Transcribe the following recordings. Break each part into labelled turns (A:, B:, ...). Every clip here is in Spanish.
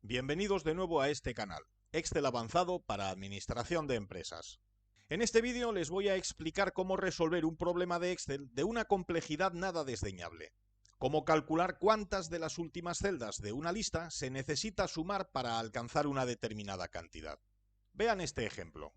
A: Bienvenidos de nuevo a este canal, Excel avanzado para administración de empresas. En este vídeo les voy a explicar cómo resolver un problema de Excel de una complejidad nada desdeñable. Cómo calcular cuántas de las últimas celdas de una lista se necesita sumar para alcanzar una determinada cantidad. Vean este ejemplo.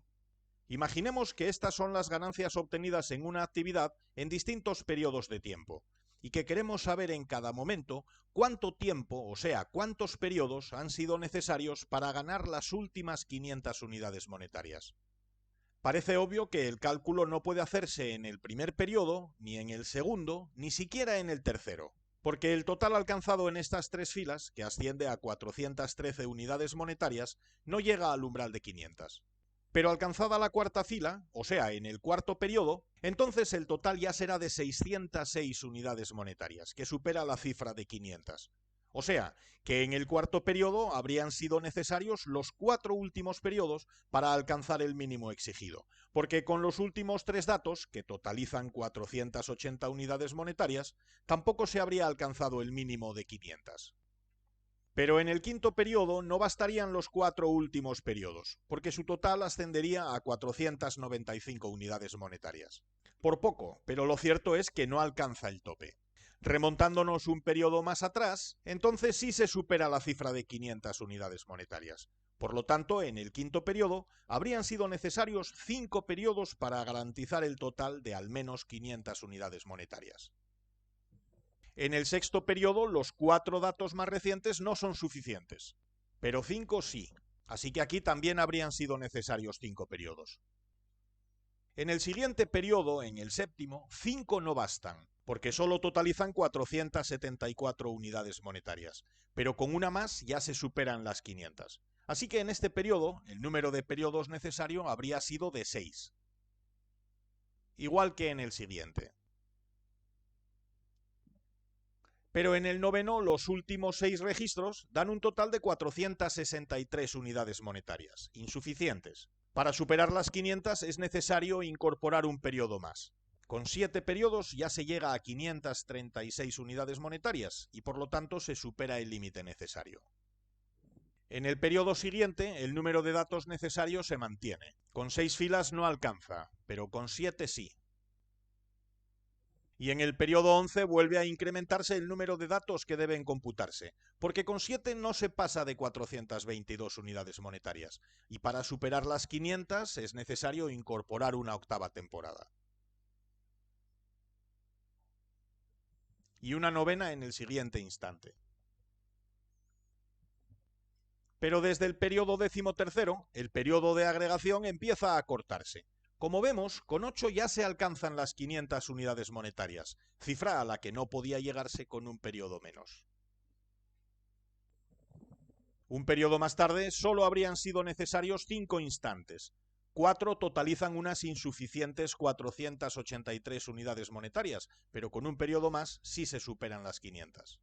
A: Imaginemos que estas son las ganancias obtenidas en una actividad en distintos periodos de tiempo, y que queremos saber en cada momento cuánto tiempo, o sea, cuántos periodos han sido necesarios para ganar las últimas 500 unidades monetarias. Parece obvio que el cálculo no puede hacerse en el primer periodo, ni en el segundo, ni siquiera en el tercero, porque el total alcanzado en estas tres filas, que asciende a 413 unidades monetarias, no llega al umbral de 500. Pero alcanzada la cuarta fila, o sea, en el cuarto periodo, entonces el total ya será de 606 unidades monetarias, que supera la cifra de 500. O sea, que en el cuarto periodo habrían sido necesarios los 4 últimos periodos para alcanzar el mínimo exigido, porque con los últimos 3 datos, que totalizan 480 unidades monetarias, tampoco se habría alcanzado el mínimo de 500. Pero en el quinto periodo no bastarían los 4 últimos periodos, porque su total ascendería a 495 unidades monetarias. Por poco, pero lo cierto es que no alcanza el tope. Remontándonos un periodo más atrás, entonces sí se supera la cifra de 500 unidades monetarias. Por lo tanto, en el quinto periodo habrían sido necesarios 5 periodos para garantizar el total de al menos 500 unidades monetarias. En el sexto periodo, los 4 datos más recientes no son suficientes, pero 5 sí, así que aquí también habrían sido necesarios 5 periodos. En el siguiente periodo, en el séptimo, 5 no bastan, porque solo totalizan 474 unidades monetarias, pero con una más ya se superan las 500. Así que en este periodo, el número de periodos necesario habría sido de 6. Igual que en el siguiente. Pero en el noveno, los últimos 6 registros dan un total de 463 unidades monetarias, insuficientes. Para superar las 500 es necesario incorporar un periodo más. Con 7 periodos ya se llega a 536 unidades monetarias y por lo tanto se supera el límite necesario. En el periodo siguiente, el número de datos necesarios se mantiene. Con 6 filas no alcanza, pero con 7 sí. Y en el periodo 11 vuelve a incrementarse el número de datos que deben computarse, porque con 7 no se pasa de 422 unidades monetarias, y para superar las 500 es necesario incorporar una octava temporada. Y una novena en el siguiente instante. Pero desde el periodo 13º, el periodo de agregación empieza a acortarse. Como vemos, con 8 ya se alcanzan las 500 unidades monetarias, cifra a la que no podía llegarse con un periodo menos. Un periodo más tarde solo habrían sido necesarios 5 instantes. 4 totalizan unas insuficientes 483 unidades monetarias, pero con un periodo más sí se superan las 500.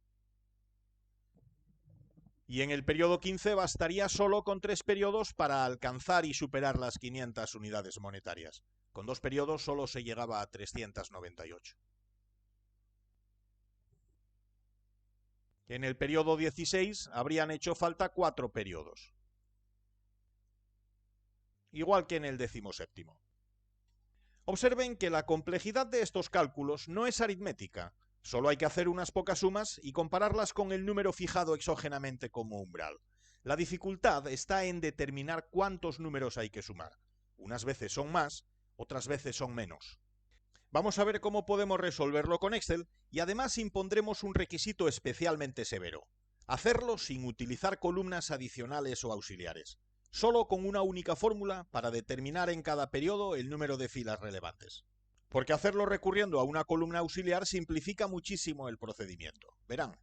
A: Y en el periodo 15 bastaría solo con 3 periodos para alcanzar y superar las 500 unidades monetarias. Con 2 periodos solo se llegaba a 398. En el periodo 16 habrían hecho falta 4 periodos. Igual que en el 17º. Observen que la complejidad de estos cálculos no es aritmética. Solo hay que hacer unas pocas sumas y compararlas con el número fijado exógenamente como umbral. La dificultad está en determinar cuántos números hay que sumar. Unas veces son más, otras veces son menos. Vamos a ver cómo podemos resolverlo con Excel y además impondremos un requisito especialmente severo. Hacerlo sin utilizar columnas adicionales o auxiliares. Solo con una única fórmula para determinar en cada periodo el número de filas relevantes. Porque hacerlo recurriendo a una columna auxiliar simplifica muchísimo el procedimiento. Verán.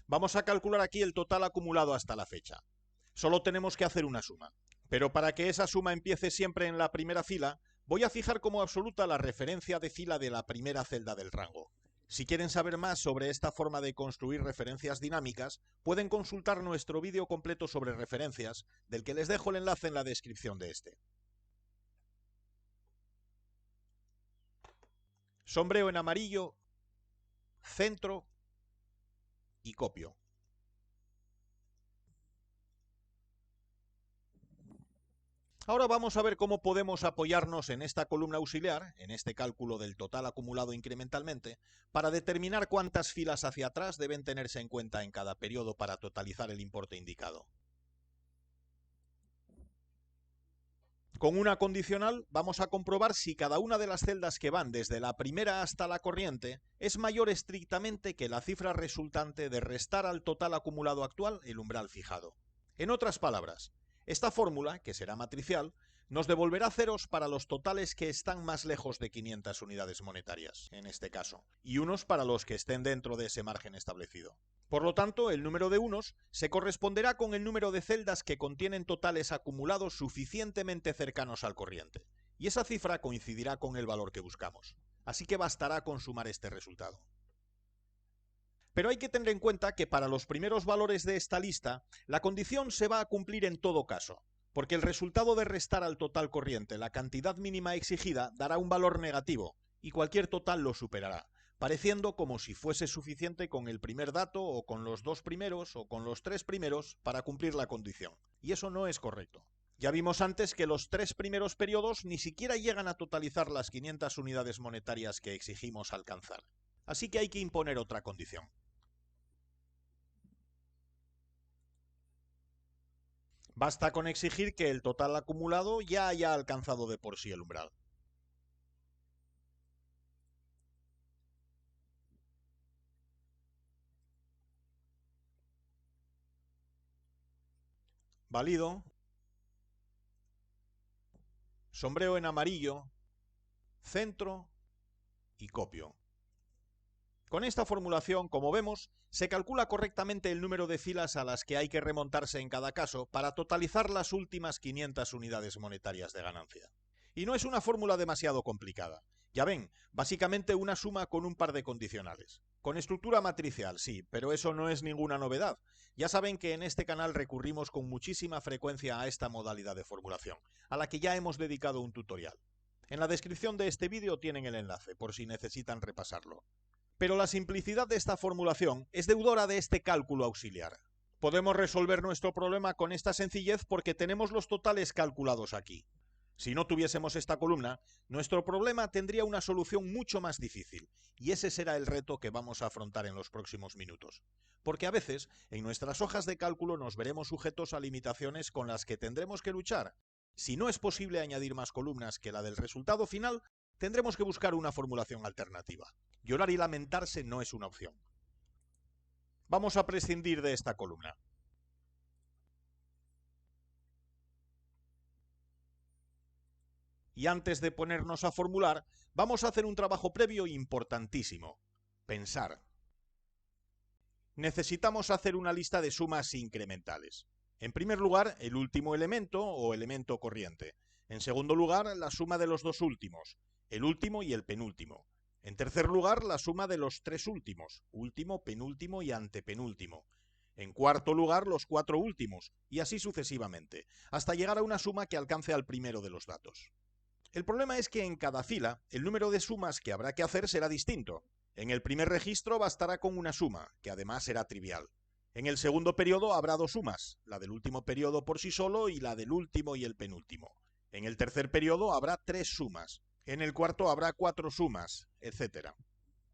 A: Vamos a calcular aquí el total acumulado hasta la fecha. Solo tenemos que hacer una suma. Pero para que esa suma empiece siempre en la primera fila, voy a fijar como absoluta la referencia de fila de la primera celda del rango. Si quieren saber más sobre esta forma de construir referencias dinámicas, pueden consultar nuestro vídeo completo sobre referencias, del que les dejo el enlace en la descripción de este. Sombreo en amarillo, centro y copio. Ahora vamos a ver cómo podemos apoyarnos en esta columna auxiliar, en este cálculo del total acumulado incrementalmente, para determinar cuántas filas hacia atrás deben tenerse en cuenta en cada periodo para totalizar el importe indicado. Con una condicional vamos a comprobar si cada una de las celdas que van desde la primera hasta la corriente es mayor estrictamente que la cifra resultante de restar al total acumulado actual el umbral fijado. En otras palabras, esta fórmula, que será matricial, nos devolverá ceros para los totales que están más lejos de 500 unidades monetarias, en este caso, y unos para los que estén dentro de ese margen establecido. Por lo tanto, el número de unos se corresponderá con el número de celdas que contienen totales acumulados suficientemente cercanos al corriente, y esa cifra coincidirá con el valor que buscamos. Así que bastará con sumar este resultado. Pero hay que tener en cuenta que para los primeros valores de esta lista, la condición se va a cumplir en todo caso, porque el resultado de restar al total corriente la cantidad mínima exigida dará un valor negativo, y cualquier total lo superará, pareciendo como si fuese suficiente con el primer dato, o con los dos primeros, o con los tres primeros, para cumplir la condición. Y eso no es correcto. Ya vimos antes que los tres primeros periodos ni siquiera llegan a totalizar las 500 unidades monetarias que exigimos alcanzar. Así que hay que imponer otra condición. Basta con exigir que el total acumulado ya haya alcanzado de por sí el umbral. Valido. Sombreo en amarillo, centro y copio. Con esta formulación, como vemos, se calcula correctamente el número de filas a las que hay que remontarse en cada caso para totalizar las últimas 500 unidades monetarias de ganancia. Y no es una fórmula demasiado complicada. Ya ven, básicamente una suma con un par de condicionales. Con estructura matricial, sí, pero eso no es ninguna novedad. Ya saben que en este canal recurrimos con muchísima frecuencia a esta modalidad de formulación, a la que ya hemos dedicado un tutorial. En la descripción de este vídeo tienen el enlace, por si necesitan repasarlo. Pero la simplicidad de esta formulación es deudora de este cálculo auxiliar. Podemos resolver nuestro problema con esta sencillez porque tenemos los totales calculados aquí. Si no tuviésemos esta columna, nuestro problema tendría una solución mucho más difícil, y ese será el reto que vamos a afrontar en los próximos minutos. Porque a veces, en nuestras hojas de cálculo nos veremos sujetos a limitaciones con las que tendremos que luchar. Si no es posible añadir más columnas que la del resultado final, tendremos que buscar una formulación alternativa. Llorar y lamentarse no es una opción. Vamos a prescindir de esta columna. Y antes de ponernos a formular, vamos a hacer un trabajo previo importantísimo: pensar. Necesitamos hacer una lista de sumas incrementales. En primer lugar, el último elemento o elemento corriente. En segundo lugar, la suma de los dos últimos, el último y el penúltimo. En tercer lugar, la suma de los tres últimos, último, penúltimo y antepenúltimo. En cuarto lugar, los cuatro últimos, y así sucesivamente, hasta llegar a una suma que alcance al primero de los datos. El problema es que en cada fila, el número de sumas que habrá que hacer será distinto. En el primer registro bastará con una suma, que además será trivial. En el segundo periodo habrá dos sumas, la del último periodo por sí solo y la del último y el penúltimo. En el tercer periodo habrá tres sumas. En el cuarto habrá cuatro sumas, etc.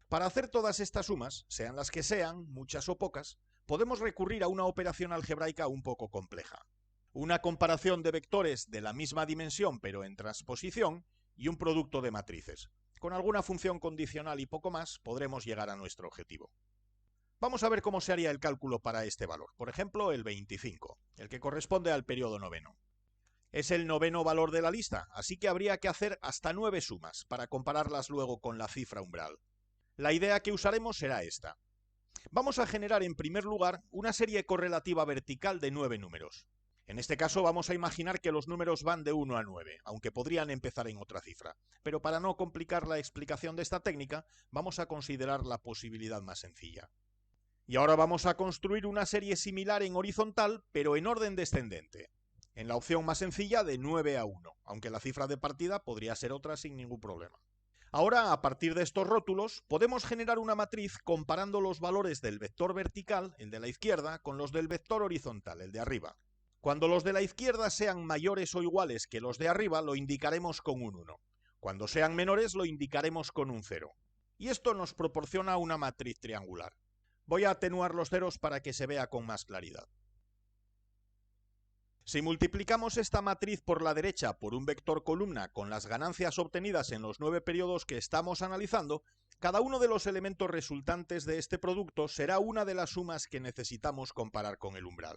A: Para hacer todas estas sumas, sean las que sean, muchas o pocas, podemos recurrir a una operación algebraica un poco compleja. Una comparación de vectores de la misma dimensión pero en transposición y un producto de matrices. Con alguna función condicional y poco más podremos llegar a nuestro objetivo. Vamos a ver cómo se haría el cálculo para este valor. Por ejemplo, el 25, el que corresponde al periodo noveno. Es el noveno valor de la lista, así que habría que hacer hasta 9 sumas para compararlas luego con la cifra umbral. La idea que usaremos será esta. Vamos a generar en primer lugar una serie correlativa vertical de 9 números. En este caso vamos a imaginar que los números van de 1 a 9, aunque podrían empezar en otra cifra. Pero para no complicar la explicación de esta técnica, vamos a considerar la posibilidad más sencilla. Y ahora vamos a construir una serie similar en horizontal, pero en orden descendente. En la opción más sencilla de 9 a 1, aunque la cifra de partida podría ser otra sin ningún problema. Ahora, a partir de estos rótulos, podemos generar una matriz comparando los valores del vector vertical, el de la izquierda, con los del vector horizontal, el de arriba. Cuando los de la izquierda sean mayores o iguales que los de arriba, lo indicaremos con un 1. Cuando sean menores, lo indicaremos con un 0. Y esto nos proporciona una matriz triangular. Voy a atenuar los ceros para que se vea con más claridad. Si multiplicamos esta matriz por la derecha por un vector columna con las ganancias obtenidas en los 9 periodos que estamos analizando, cada uno de los elementos resultantes de este producto será una de las sumas que necesitamos comparar con el umbral.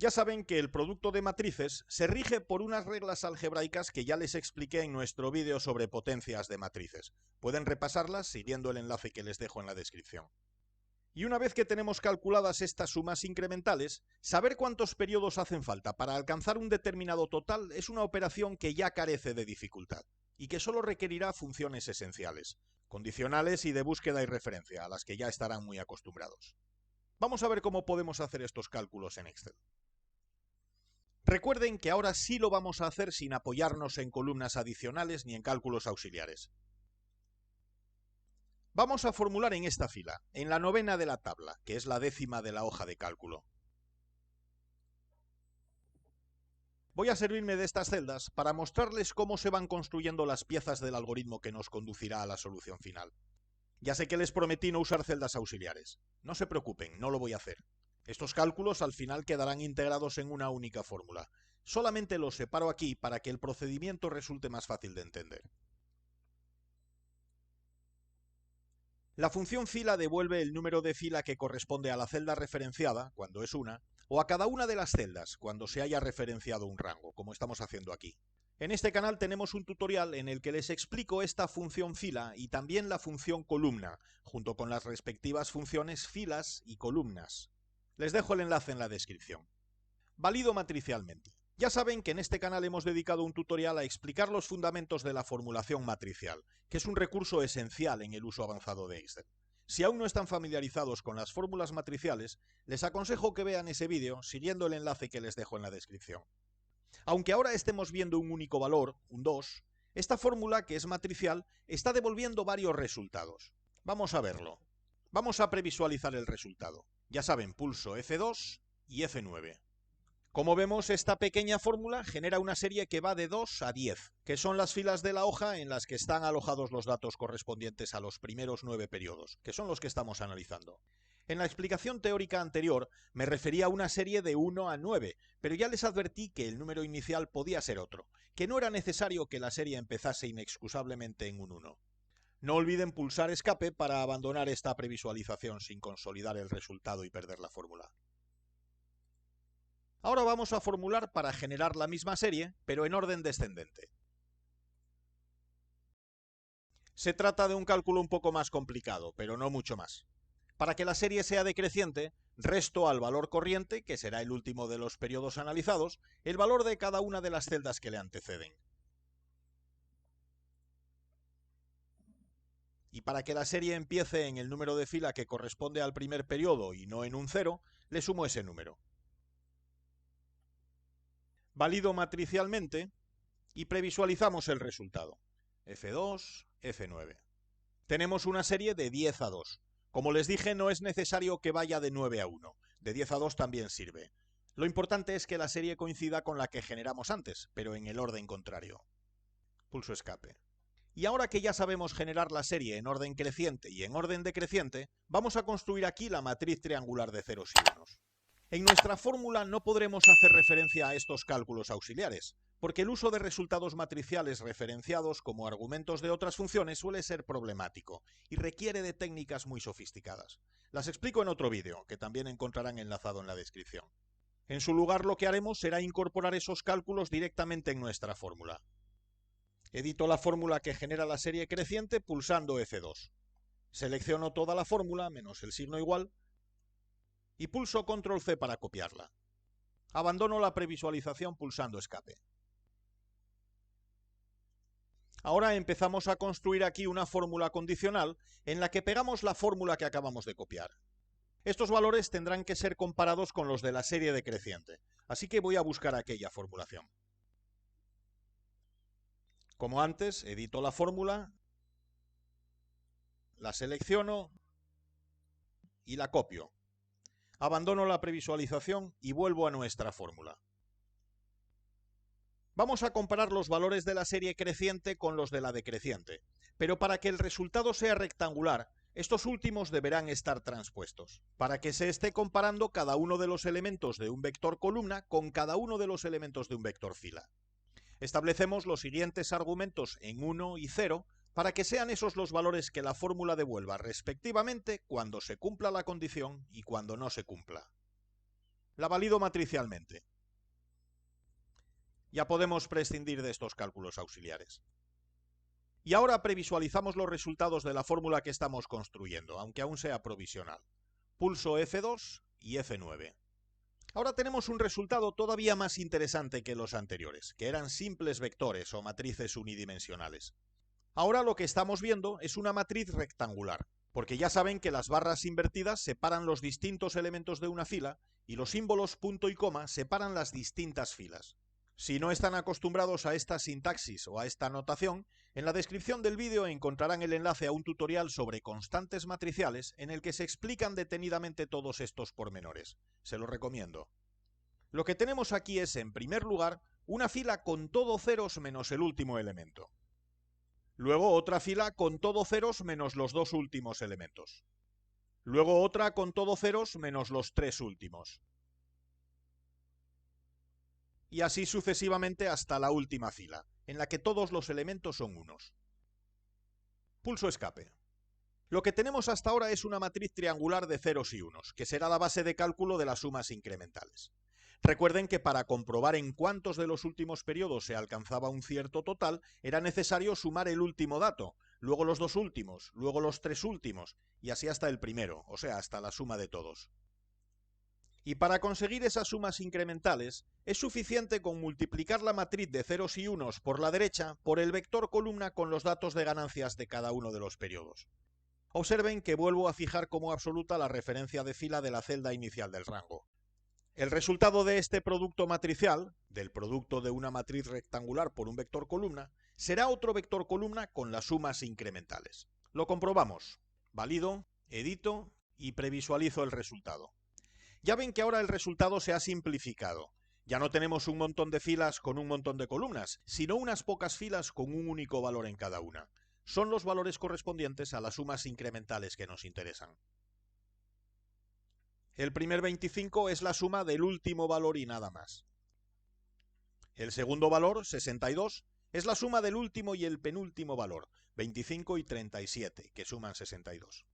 A: Ya saben que el producto de matrices se rige por unas reglas algebraicas que ya les expliqué en nuestro vídeo sobre potencias de matrices. Pueden repasarlas siguiendo el enlace que les dejo en la descripción. Y una vez que tenemos calculadas estas sumas incrementales, saber cuántos periodos hacen falta para alcanzar un determinado total es una operación que ya carece de dificultad y que solo requerirá funciones esenciales, condicionales y de búsqueda y referencia, a las que ya estarán muy acostumbrados. Vamos a ver cómo podemos hacer estos cálculos en Excel. Recuerden que ahora sí lo vamos a hacer sin apoyarnos en columnas adicionales ni en cálculos auxiliares. Vamos a formular en esta fila, en la 9ª de la tabla, que es la 10ª de la hoja de cálculo. Voy a servirme de estas celdas para mostrarles cómo se van construyendo las piezas del algoritmo que nos conducirá a la solución final. Ya sé que les prometí no usar celdas auxiliares. No se preocupen, no lo voy a hacer. Estos cálculos al final quedarán integrados en una única fórmula. Solamente los separo aquí para que el procedimiento resulte más fácil de entender. La función fila devuelve el número de fila que corresponde a la celda referenciada, cuando es una, o a cada una de las celdas, cuando se haya referenciado un rango, como estamos haciendo aquí. En este canal tenemos un tutorial en el que les explico esta función fila y también la función columna, junto con las respectivas funciones filas y columnas. Les dejo el enlace en la descripción. Valido matricialmente. Ya saben que en este canal hemos dedicado un tutorial a explicar los fundamentos de la formulación matricial, que es un recurso esencial en el uso avanzado de Excel. Si aún no están familiarizados con las fórmulas matriciales, les aconsejo que vean ese vídeo siguiendo el enlace que les dejo en la descripción. Aunque ahora estemos viendo un único valor, un 2, esta fórmula, que es matricial, está devolviendo varios resultados. Vamos a verlo. Vamos a previsualizar el resultado. Ya saben, pulso F2 y F9. Como vemos, esta pequeña fórmula genera una serie que va de 2 a 10, que son las filas de la hoja en las que están alojados los datos correspondientes a los primeros 9 periodos, que son los que estamos analizando. En la explicación teórica anterior me refería a una serie de 1 a 9, pero ya les advertí que el número inicial podía ser otro, que no era necesario que la serie empezase inexcusablemente en un 1. No olviden pulsar escape para abandonar esta previsualización sin consolidar el resultado y perder la fórmula. Ahora vamos a formular para generar la misma serie, pero en orden descendente. Se trata de un cálculo un poco más complicado, pero no mucho más. Para que la serie sea decreciente, resto al valor corriente, que será el último de los periodos analizados, el valor de cada una de las celdas que le anteceden. Y para que la serie empiece en el número de fila que corresponde al primer periodo y no en un 0, le sumo ese número. Valido matricialmente y previsualizamos el resultado. F2, F9. Tenemos una serie de 10 a 2. Como les dije, no es necesario que vaya de 9 a 1. De 10 a 2 también sirve. Lo importante es que la serie coincida con la que generamos antes, pero en el orden contrario. Pulso escape. Y ahora que ya sabemos generar la serie en orden creciente y en orden decreciente, vamos a construir aquí la matriz triangular de ceros y unos. En nuestra fórmula no podremos hacer referencia a estos cálculos auxiliares, porque el uso de resultados matriciales referenciados como argumentos de otras funciones suele ser problemático y requiere de técnicas muy sofisticadas. Las explico en otro vídeo, que también encontrarán enlazado en la descripción. En su lugar, lo que haremos será incorporar esos cálculos directamente en nuestra fórmula. Edito la fórmula que genera la serie creciente pulsando F2. Selecciono toda la fórmula, menos el signo igual, y pulso Control C para copiarla. Abandono la previsualización pulsando escape. Ahora empezamos a construir aquí una fórmula condicional en la que pegamos la fórmula que acabamos de copiar. Estos valores tendrán que ser comparados con los de la serie decreciente, así que voy a buscar aquella formulación. Como antes, edito la fórmula, la selecciono y la copio. Abandono la previsualización y vuelvo a nuestra fórmula. Vamos a comparar los valores de la serie creciente con los de la decreciente, pero para que el resultado sea rectangular, estos últimos deberán estar transpuestos, para que se esté comparando cada uno de los elementos de un vector columna con cada uno de los elementos de un vector fila. Establecemos los siguientes argumentos en 1 y 0 para que sean esos los valores que la fórmula devuelva respectivamente cuando se cumpla la condición y cuando no se cumpla. La valido matricialmente. Ya podemos prescindir de estos cálculos auxiliares. Y ahora previsualizamos los resultados de la fórmula que estamos construyendo, aunque aún sea provisional. Pulso F2 y F9. Ahora tenemos un resultado todavía más interesante que los anteriores, que eran simples vectores o matrices unidimensionales. Ahora lo que estamos viendo es una matriz rectangular, porque ya saben que las barras invertidas separan los distintos elementos de una fila y los símbolos punto y coma separan las distintas filas. Si no están acostumbrados a esta sintaxis o a esta notación, en la descripción del vídeo encontrarán el enlace a un tutorial sobre constantes matriciales en el que se explican detenidamente todos estos pormenores. Se lo recomiendo. Lo que tenemos aquí es, en primer lugar, una fila con todo ceros menos el último elemento. Luego otra fila con todo ceros menos los dos últimos elementos. Luego otra con todo ceros menos los tres últimos. Y así sucesivamente hasta la última fila, en la que todos los elementos son unos. Pulso escape. Lo que tenemos hasta ahora es una matriz triangular de ceros y unos, que será la base de cálculo de las sumas incrementales. Recuerden que para comprobar en cuántos de los últimos periodos se alcanzaba un cierto total, era necesario sumar el último dato, luego los dos últimos, luego los tres últimos, y así hasta el primero, o sea, hasta la suma de todos. Y para conseguir esas sumas incrementales, es suficiente con multiplicar la matriz de ceros y unos por la derecha por el vector columna con los datos de ganancias de cada uno de los periodos. Observen que vuelvo a fijar como absoluta la referencia de fila de la celda inicial del rango. El resultado de este producto matricial, del producto de una matriz rectangular por un vector columna, será otro vector columna con las sumas incrementales. Lo comprobamos. Valido, edito y previsualizo el resultado. Ya ven que ahora el resultado se ha simplificado. Ya no tenemos un montón de filas con un montón de columnas, sino unas pocas filas con un único valor en cada una. Son los valores correspondientes a las sumas incrementales que nos interesan. El primer 25 es la suma del último valor y nada más. El segundo valor, 62, es la suma del último y el penúltimo valor, 25 y 37, que suman 62.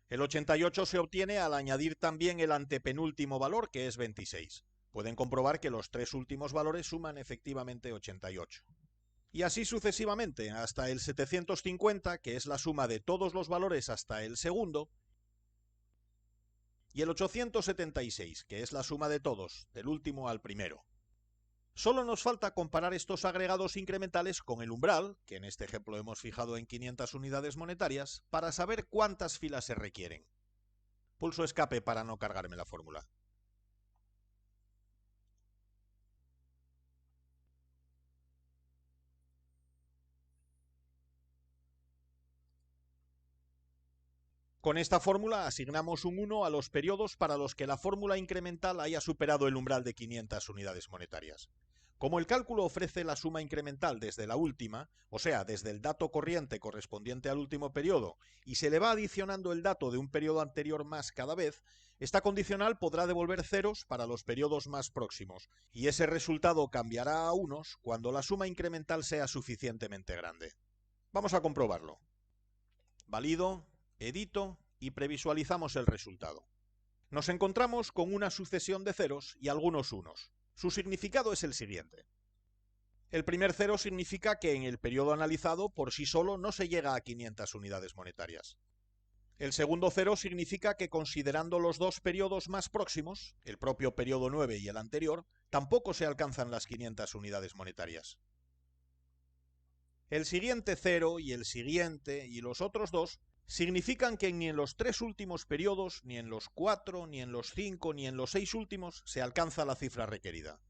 A: El 88 se obtiene al añadir también el antepenúltimo valor, que es 26. Pueden comprobar que los tres últimos valores suman efectivamente 88. Y así sucesivamente, hasta el 750, que es la suma de todos los valores hasta el segundo, y el 876, que es la suma de todos, del último al primero. Solo nos falta comparar estos agregados incrementales con el umbral, que en este ejemplo hemos fijado en 500 unidades monetarias, para saber cuántas filas se requieren. Pulso escape para no cargarme la fórmula. Con esta fórmula asignamos un 1 a los periodos para los que la fórmula incremental haya superado el umbral de 500 unidades monetarias. Como el cálculo ofrece la suma incremental desde la última, o sea, desde el dato corriente correspondiente al último periodo, y se le va adicionando el dato de un periodo anterior más cada vez, esta condicional podrá devolver ceros para los periodos más próximos, y ese resultado cambiará a unos cuando la suma incremental sea suficientemente grande. Vamos a comprobarlo. Valido, edito y previsualizamos el resultado. Nos encontramos con una sucesión de ceros y algunos unos. Su significado es el siguiente. El primer cero significa que en el periodo analizado por sí solo no se llega a 500 unidades monetarias. El segundo cero significa que considerando los dos periodos más próximos, el propio periodo 9 y el anterior, tampoco se alcanzan las 500 unidades monetarias. El siguiente 0 y el siguiente y los otros dos significan que ni en los 3 últimos periodos, ni en los 4, ni en los 5, ni en los 6 últimos se alcanza la cifra requerida.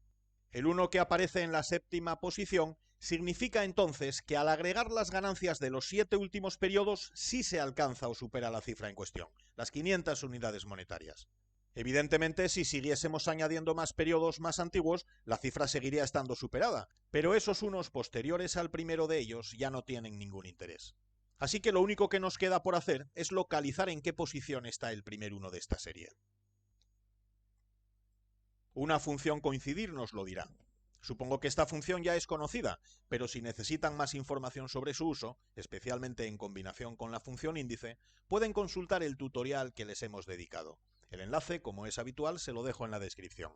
A: El 1 que aparece en la séptima posición significa entonces que al agregar las ganancias de los 7 últimos periodos sí se alcanza o supera la cifra en cuestión, las 500 unidades monetarias. Evidentemente, si siguiésemos añadiendo más periodos más antiguos, la cifra seguiría estando superada, pero esos unos posteriores al primero de ellos ya no tienen ningún interés. Así que lo único que nos queda por hacer es localizar en qué posición está el primer uno de esta serie. Una función coincidir nos lo dirá. Supongo que esta función ya es conocida, pero si necesitan más información sobre su uso, especialmente en combinación con la función índice, pueden consultar el tutorial que les hemos dedicado. El enlace, como es habitual, se lo dejo en la descripción.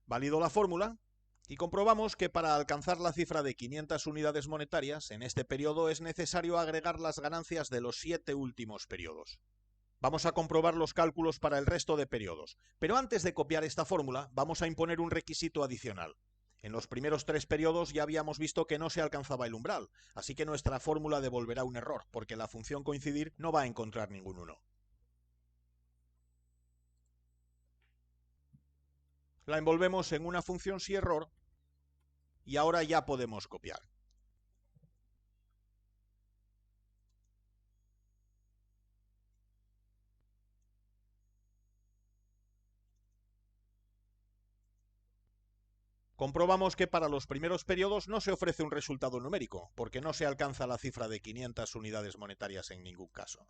A: Valido la fórmula y comprobamos que para alcanzar la cifra de 500 unidades monetarias, en este periodo es necesario agregar las ganancias de los 7 últimos periodos. Vamos a comprobar los cálculos para el resto de periodos, pero antes de copiar esta fórmula vamos a imponer un requisito adicional. En los primeros 3 periodos ya habíamos visto que no se alcanzaba el umbral, así que nuestra fórmula devolverá un error, porque la función coincidir no va a encontrar ningún 1. La envolvemos en una función si error y ahora ya podemos copiar. Comprobamos que para los primeros periodos no se ofrece un resultado numérico, porque no se alcanza la cifra de 500 unidades monetarias en ningún caso.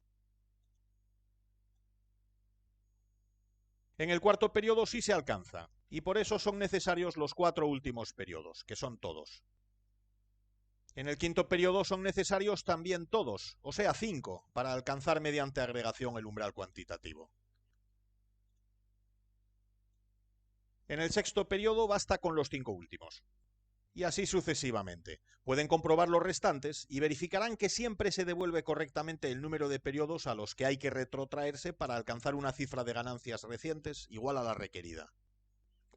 A: En el cuarto periodo sí se alcanza, y por eso son necesarios los 4 últimos periodos, que son todos. En el quinto periodo son necesarios también todos, o sea 5, para alcanzar mediante agregación el umbral cuantitativo. En el sexto periodo basta con los 5 últimos. Y así sucesivamente. Pueden comprobar los restantes y verificarán que siempre se devuelve correctamente el número de periodos a los que hay que retrotraerse para alcanzar una cifra de ganancias recientes igual a la requerida.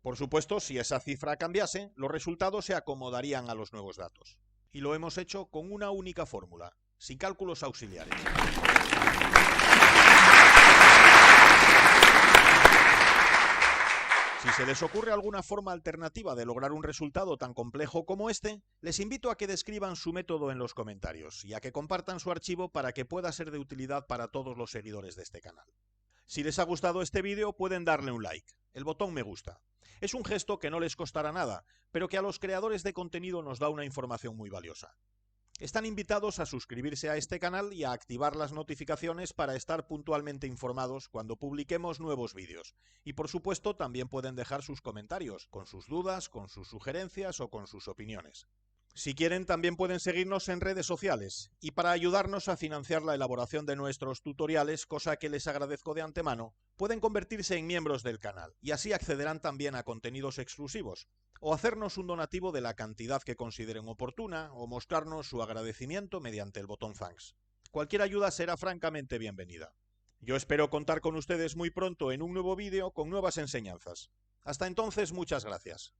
A: Por supuesto, si esa cifra cambiase, los resultados se acomodarían a los nuevos datos. Y lo hemos hecho con una única fórmula, sin cálculos auxiliares. Si se les ocurre alguna forma alternativa de lograr un resultado tan complejo como este, les invito a que describan su método en los comentarios y a que compartan su archivo para que pueda ser de utilidad para todos los seguidores de este canal. Si les ha gustado este vídeo, pueden darle un like, el botón me gusta. Es un gesto que no les costará nada, pero que a los creadores de contenido nos da una información muy valiosa. Están invitados a suscribirse a este canal y a activar las notificaciones para estar puntualmente informados cuando publiquemos nuevos vídeos. Y por supuesto también pueden dejar sus comentarios, con sus dudas, con sus sugerencias o con sus opiniones. Si quieren también pueden seguirnos en redes sociales y para ayudarnos a financiar la elaboración de nuestros tutoriales, cosa que les agradezco de antemano, pueden convertirse en miembros del canal y así accederán también a contenidos exclusivos, o hacernos un donativo de la cantidad que consideren oportuna, o mostrarnos su agradecimiento mediante el botón Thanks. Cualquier ayuda será francamente bienvenida. Yo espero contar con ustedes muy pronto en un nuevo vídeo con nuevas enseñanzas. Hasta entonces, muchas gracias.